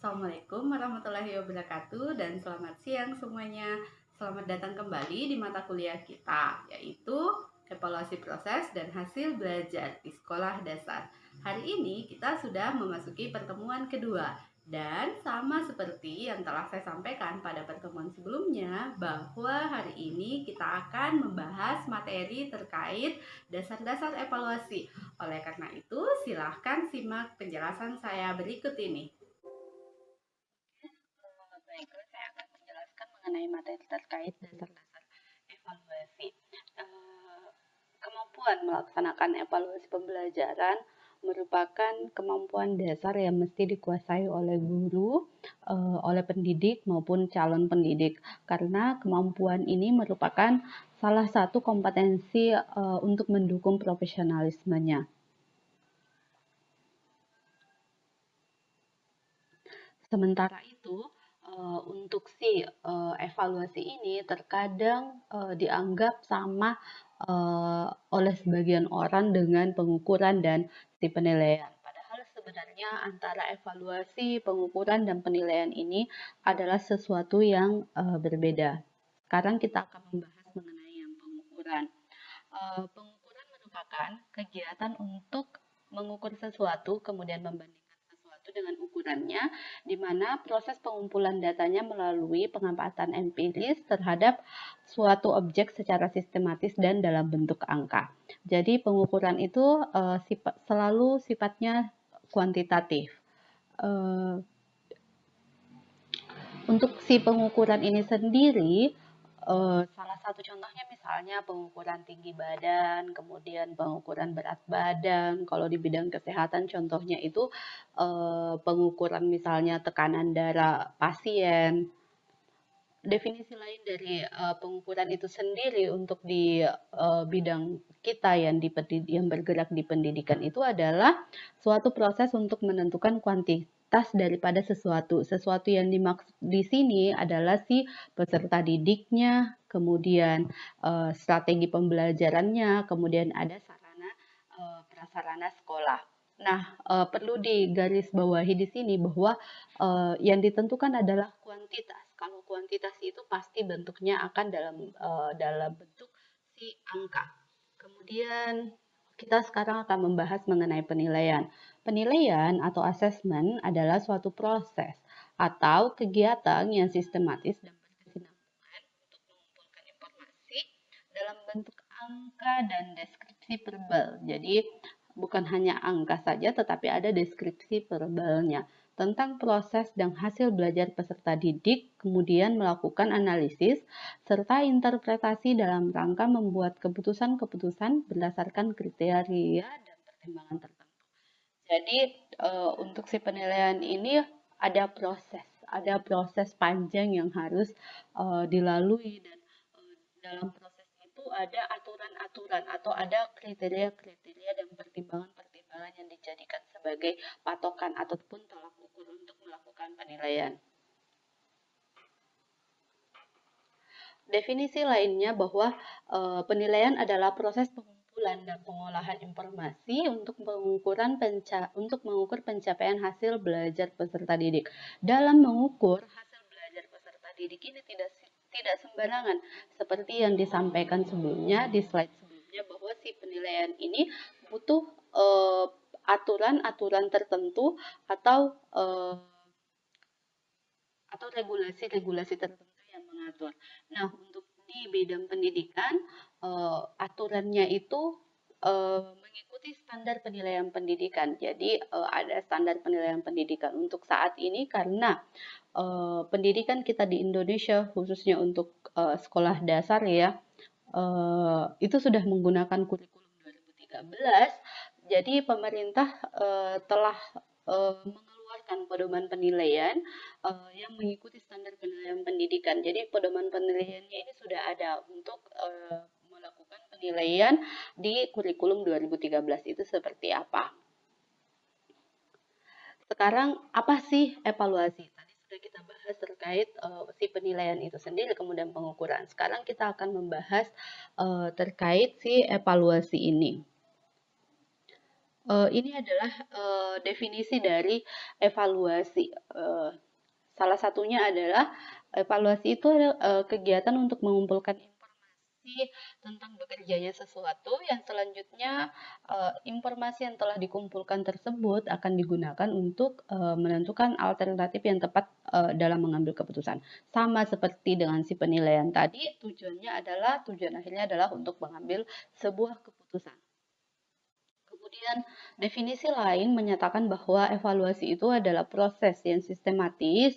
Assalamualaikum warahmatullahi wabarakatuh dan selamat siang semuanya. Selamat datang kembali di mata kuliah kita, yaitu evaluasi proses dan hasil belajar di sekolah dasar. Hari ini kita sudah memasuki pertemuan kedua. Dan sama seperti yang telah saya sampaikan pada pertemuan sebelumnya, bahwa hari ini kita akan membahas materi terkait dasar-dasar evaluasi. Oleh karena itu, silahkan simak penjelasan saya berikut ini. Baiklah, saya akan menjelaskan mengenai materi terkait dasar-dasar evaluasi. Eh, Kemampuan melaksanakan evaluasi pembelajaran merupakan kemampuan dasar yang mesti dikuasai oleh guru, oleh pendidik maupun calon pendidik. Karena kemampuan ini merupakan salah satu kompetensi untuk mendukung profesionalismenya. Sementara itu, untuk evaluasi ini terkadang dianggap sama oleh sebagian orang dengan pengukuran dan si penilaian. Padahal sebenarnya antara evaluasi, pengukuran, dan penilaian ini adalah sesuatu yang berbeda. Sekarang kita akan membahas mengenai yang pengukuran. Pengukuran merupakan kegiatan untuk mengukur sesuatu, kemudian membandingkan sesuatu dengan ukurannya, di mana proses pengumpulan datanya melalui pengamatan empiris terhadap suatu objek secara sistematis dan dalam bentuk angka. Jadi pengukuran itu selalu sifatnya kuantitatif. Uh, untuk si pengukuran ini sendiri, salah satu contohnya misalnya pengukuran tinggi badan, kemudian pengukuran berat badan. Kalau di bidang kesehatan contohnya itu pengukuran misalnya tekanan darah pasien. Definisi lain dari pengukuran itu sendiri untuk di bidang kita yang bergerak di pendidikan itu adalah suatu proses untuk menentukan kuantitas daripada sesuatu. Sesuatu yang dimaksud di sini adalah si peserta didiknya, kemudian strategi pembelajarannya, kemudian ada sarana prasarana sekolah. Nah, perlu digarisbawahi di sini bahwa yang ditentukan adalah kuantitas. Kalau kuantitas itu pasti bentuknya akan dalam bentuk si angka. Kemudian kita sekarang akan membahas mengenai penilaian. Penilaian atau assessment adalah suatu proses atau kegiatan yang sistematis dan berkesinambungan untuk mengumpulkan informasi dalam bentuk angka dan deskripsi verbal. Jadi bukan hanya angka saja, tetapi ada deskripsi verbalnya tentang proses dan hasil belajar peserta didik, kemudian melakukan analisis, serta interpretasi dalam rangka membuat keputusan-keputusan berdasarkan kriteria dan pertimbangan tertentu. Jadi untuk si penilaian ini ada proses panjang yang harus dilalui dan dalam proses itu ada aturan-aturan atau ada kriteria-kriteria dan pertimbangan-pertimbangan yang dijadikan sebagai patokan ataupun tolak ukur untuk melakukan penilaian. Definisi lainnya bahwa penilaian adalah proses pengumpulan dan pengolahan informasi untuk mengukur pencapaian hasil belajar peserta didik. Dalam mengukur hasil belajar peserta didik ini tidak sembarangan seperti yang disampaikan sebelumnya di slide sebelumnya bahwa si penilaian ini butuh aturan-aturan tertentu atau uh, atau regulasi-regulasi tertentu yang mengatur. Nah, untuk di bidang pendidikan, aturannya itu mengikuti standar penilaian pendidikan. Jadi ada standar penilaian pendidikan untuk saat ini karena pendidikan kita di Indonesia khususnya untuk sekolah dasar ya itu sudah menggunakan kurikulum 2013. Jadi pemerintah telah mengeluarkan pedoman penilaian yang mengikuti standar penilaian pendidikan. Jadi pedoman penilaiannya ini sudah ada untuk melakukan penilaian di kurikulum 2013 itu seperti apa. Sekarang apa sih evaluasi? Tadi sudah kita bahas terkait si penilaian itu sendiri, kemudian pengukuran. Sekarang kita akan membahas terkait si evaluasi ini. Ini adalah, definisi dari evaluasi, salah satunya adalah evaluasi itu adalah, kegiatan untuk mengumpulkan informasi tentang bekerjanya sesuatu yang selanjutnya, informasi yang telah dikumpulkan tersebut akan digunakan untuk, menentukan alternatif yang tepat, dalam mengambil keputusan. Sama seperti dengan si penilaian tadi, tujuan akhirnya adalah untuk mengambil sebuah keputusan. Kemudian, definisi lain menyatakan bahwa evaluasi itu adalah proses yang sistematis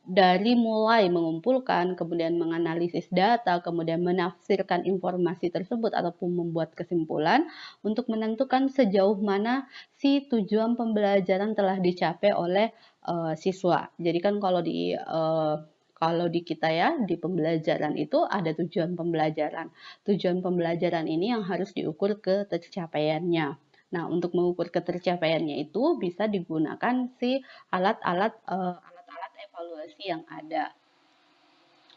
dari mulai mengumpulkan, kemudian menganalisis data, kemudian menafsirkan informasi tersebut ataupun membuat kesimpulan untuk menentukan sejauh mana si tujuan pembelajaran telah dicapai oleh siswa. Jadi kan kalau di kita ya, di pembelajaran itu ada tujuan pembelajaran. Tujuan pembelajaran ini yang harus diukur ketercapaiannya. Nah, untuk mengukur ketercapaiannya itu bisa digunakan si alat-alat evaluasi yang ada.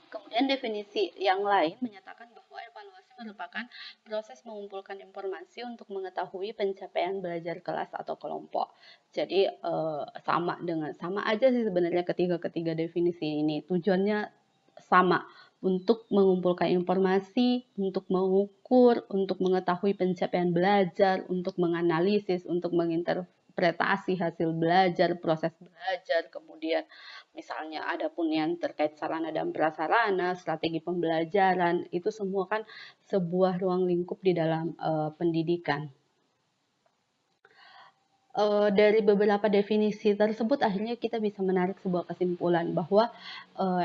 Kemudian definisi yang lain menyatakan bahwa evaluasi merupakan proses mengumpulkan informasi untuk mengetahui pencapaian belajar kelas atau kelompok. Jadi sama aja sih sebenarnya ketiga-ketiga definisi ini. Tujuannya sama, untuk mengumpulkan informasi, untuk mengukur, untuk mengetahui pencapaian belajar, untuk menganalisis, untuk menginterpretasi hasil belajar, proses belajar, kemudian misalnya ada pun yang terkait sarana dan prasarana, strategi pembelajaran, itu semua kan sebuah ruang lingkup di dalam pendidikan. Dari beberapa definisi tersebut akhirnya kita bisa menarik sebuah kesimpulan bahwa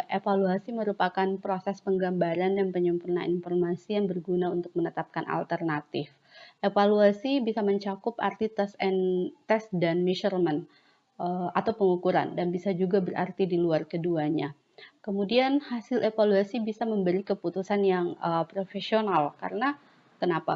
evaluasi merupakan proses penggambaran dan penyempurnaan informasi yang berguna untuk menetapkan alternatif. Evaluasi bisa mencakup arti test dan measurement atau pengukuran dan bisa juga berarti di luar keduanya. Kemudian hasil evaluasi bisa memberi keputusan yang profesional karena kenapa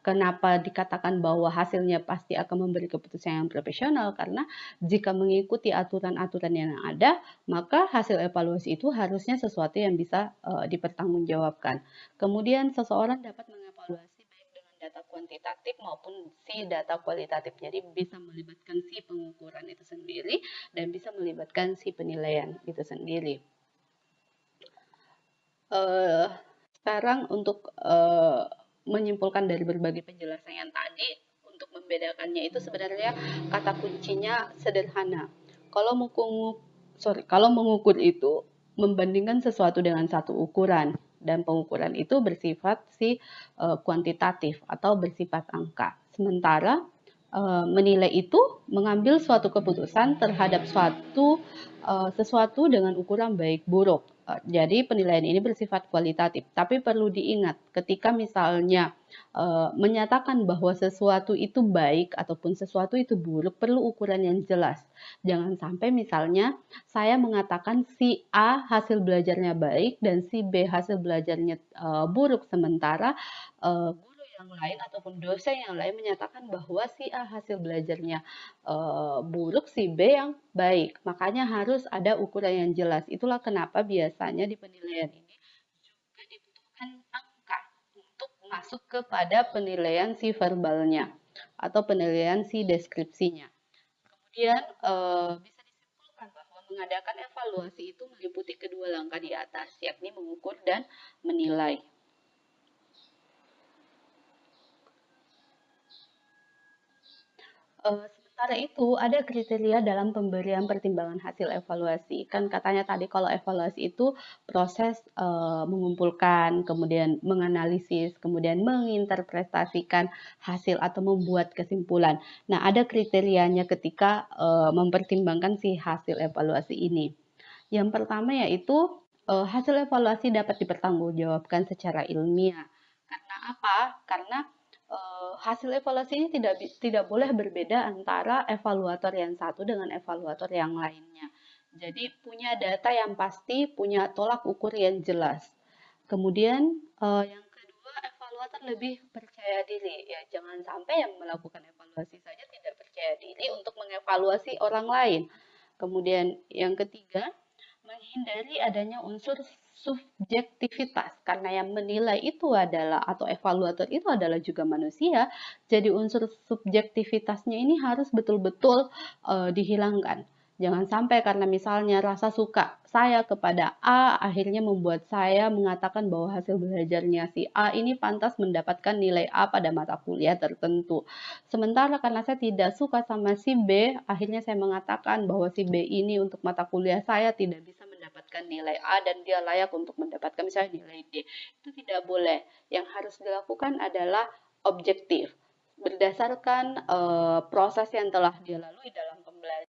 Kenapa dikatakan bahwa hasilnya pasti akan memberi keputusan yang profesional? Karena jika mengikuti aturan-aturan yang ada, maka hasil evaluasi itu harusnya sesuatu yang bisa dipertanggungjawabkan. Kemudian seseorang dapat mengevaluasi baik dengan data kuantitatif maupun si data kualitatif. Jadi bisa melibatkan si pengukuran itu sendiri dan bisa melibatkan si penilaian itu sendiri. Eh, Sekarang untuk menyimpulkan dari berbagai penjelasan yang tadi, untuk membedakannya itu sebenarnya kata kuncinya sederhana. Kalau kalau mengukur itu membandingkan sesuatu dengan satu ukuran dan pengukuran itu bersifat kuantitatif atau bersifat angka. Sementara menilai itu mengambil suatu keputusan terhadap sesuatu dengan ukuran baik buruk. Jadi penilaian ini bersifat kualitatif, tapi perlu diingat ketika misalnya menyatakan bahwa sesuatu itu baik ataupun sesuatu itu buruk perlu ukuran yang jelas. Jangan sampai misalnya saya mengatakan si A hasil belajarnya baik dan si B hasil belajarnya buruk, sementara guru yang lain ataupun dosen yang lain menyatakan bahwa si A hasil belajarnya buruk, si B yang baik. Makanya harus ada ukuran yang jelas. Itulah kenapa biasanya di penilaian ini juga dibutuhkan angka untuk masuk kepada penilaian si verbalnya atau penilaian si deskripsinya. Kemudian bisa disimpulkan bahwa mengadakan evaluasi itu meliputi kedua langkah di atas, yakni mengukur dan menilai. Sementara itu, ada kriteria dalam pemberian pertimbangan hasil evaluasi. Kan katanya tadi kalau evaluasi itu proses mengumpulkan, kemudian menganalisis, kemudian menginterpretasikan hasil atau membuat kesimpulan. Nah, ada kriterianya ketika mempertimbangkan si hasil evaluasi ini. Yang pertama yaitu hasil evaluasi dapat dipertanggungjawabkan secara ilmiah. Karena apa? Karena hasil evaluasi ini tidak boleh berbeda antara evaluator yang satu dengan evaluator yang lainnya. Jadi punya data yang pasti, punya tolak ukur yang jelas. Kemudian yang kedua, evaluator lebih percaya diri. Ya, jangan sampai yang melakukan evaluasi saja tidak percaya diri untuk mengevaluasi orang lain. Kemudian yang ketiga, menghindari adanya unsur subjektivitas, karena yang menilai itu adalah atau evaluator itu adalah juga manusia, jadi unsur subjektivitasnya ini harus betul-betul dihilangkan. Jangan sampai karena misalnya rasa suka saya kepada A akhirnya membuat saya mengatakan bahwa hasil belajarnya si A ini pantas mendapatkan nilai A pada mata kuliah tertentu. Sementara karena saya tidak suka sama si B, akhirnya saya mengatakan bahwa si B ini untuk mata kuliah saya tidak bisa mendapatkan nilai A dan dia layak untuk mendapatkan misalnya nilai D. Itu tidak boleh. Yang harus dilakukan adalah objektif berdasarkan proses yang telah dia lalui dalam pembelajaran.